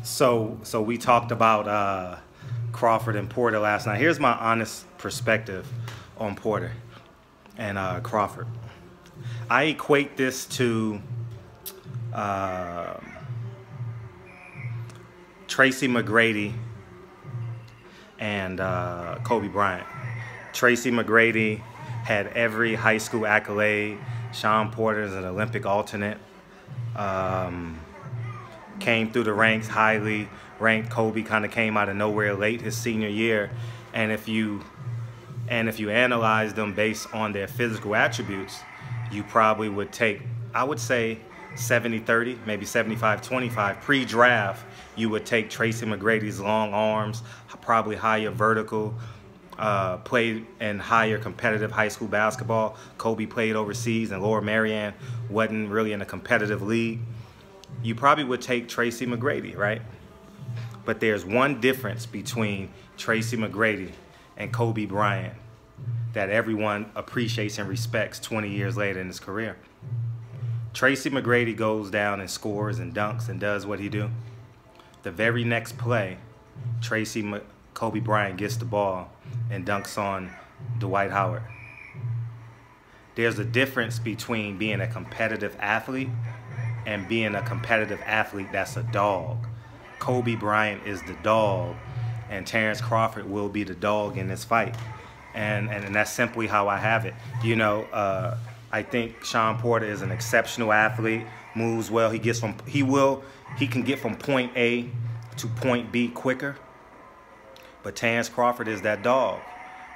So we talked about Crawford and Porter last night. Here's my honest perspective on Porter and Crawford. I equate this to Tracy McGrady and Kobe Bryant. Tracy McGrady had every high school accolade. Sean Porter is an Olympic alternate. Came through the ranks highly ranked. Kobe kind of came out of nowhere late his senior year. And if you analyze them based on their physical attributes, you probably would take, I would say, 70-30, maybe 75-25. Pre-draft, you would take Tracy McGrady's long arms, probably higher vertical, played in higher competitive high school basketball. Kobe played overseas, and Lower Marion wasn't really in a competitive league. You probably would take Tracy McGrady, right? But there's one difference between Tracy McGrady and Kobe Bryant that everyone appreciates and respects 20 years later in his career. Tracy McGrady goes down and scores and dunks and does what he do. The very next play, Kobe Bryant gets the ball and dunks on Dwight Howard. There's a difference between being a competitive athlete and being a competitive athlete that's a dog. Kobe Bryant is the dog, and Terrence Crawford will be the dog in this fight. And that's simply how I have it. You know, I think Sean Porter is an exceptional athlete, moves well. He can get from point A to point B quicker. But Terrence Crawford is that dog.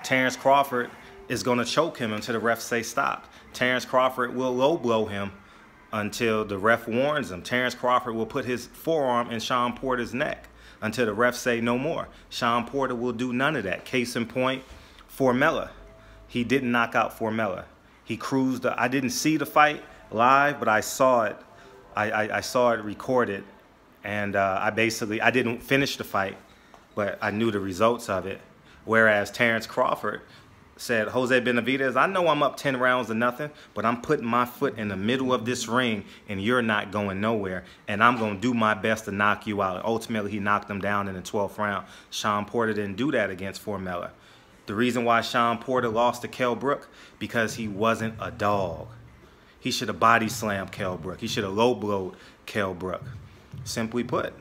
Terrence Crawford is going to choke him until the ref say stop. Terrence Crawford will low blow him until the ref warns him. Terrence Crawford will put his forearm in Sean Porter's neck until the ref say no more. Sean Porter will do none of that. Case in point, Formella. He didn't knock out Formella. He cruised. I didn't see the fight live, but I saw it. I saw it recorded, and I didn't finish the fight, but I knew the results of it. Whereas Terrence Crawford said, Jose Benavidez, I know I'm up 10 rounds to nothing, but I'm putting my foot in the middle of this ring, and you're not going nowhere, and I'm going to do my best to knock you out. And ultimately, he knocked him down in the 12th round. Sean Porter didn't do that against Formella. The reason why Sean Porter lost to Kell Brook, because he wasn't a dog. He should have body slammed Kell Brook. He should have low blowed Kell Brook. Simply put,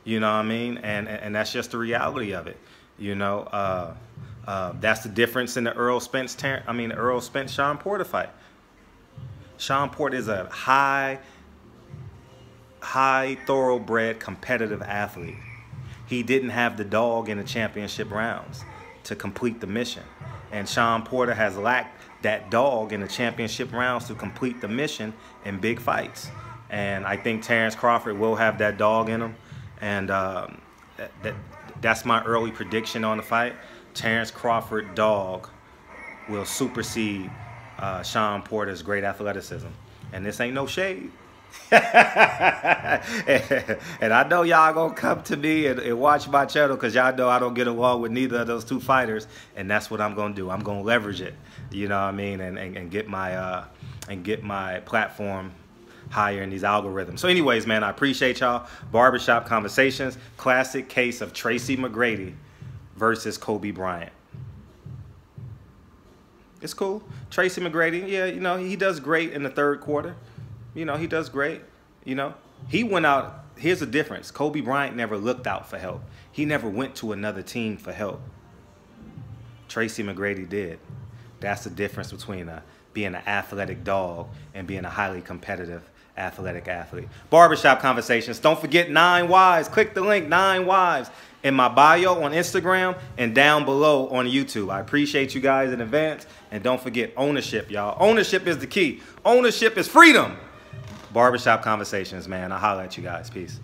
you know what I mean? And that's just the reality of it. You know, that's the difference in the Earl Spence Sean Porter fight. Sean Porter is a high thoroughbred competitive athlete. He didn't have the dog in the championship rounds to complete the mission. And Sean Porter has lacked that dog in the championship rounds to complete the mission in big fights. And I think Terrence Crawford will have that dog in him. And that's my early prediction on the fight. Terrence Crawford dog will supersede Sean Porter's great athleticism. And this ain't no shade. And I know y'all gonna come to me and watch my channel because y'all know I don't get along with neither of those two fighters, and that's what I'm gonna do. I'm gonna leverage it, you know what I mean, and get my platform higher in these algorithms. So anyways, man, I appreciate y'all. Barbershop Conversations, classic case of Tracy McGrady versus Kobe Bryant. It's cool. Tracy McGrady, yeah, you know, he does great in the third quarter. You know, he does great. You know, he went out. Here's the difference. Kobe Bryant never looked out for help. He never went to another team for help. Tracy McGrady did. That's the difference between being an athletic dog and being a highly competitive athletic athlete. Barbershop Conversations. Don't forget 9 Wives. Click the link, 9 Wives, in my bio on Instagram and down below on YouTube. I appreciate you guys in advance. And don't forget ownership, y'all. Ownership is the key. Ownership is freedom. Barbershop Conversations, man. I'll holler at you guys. Peace.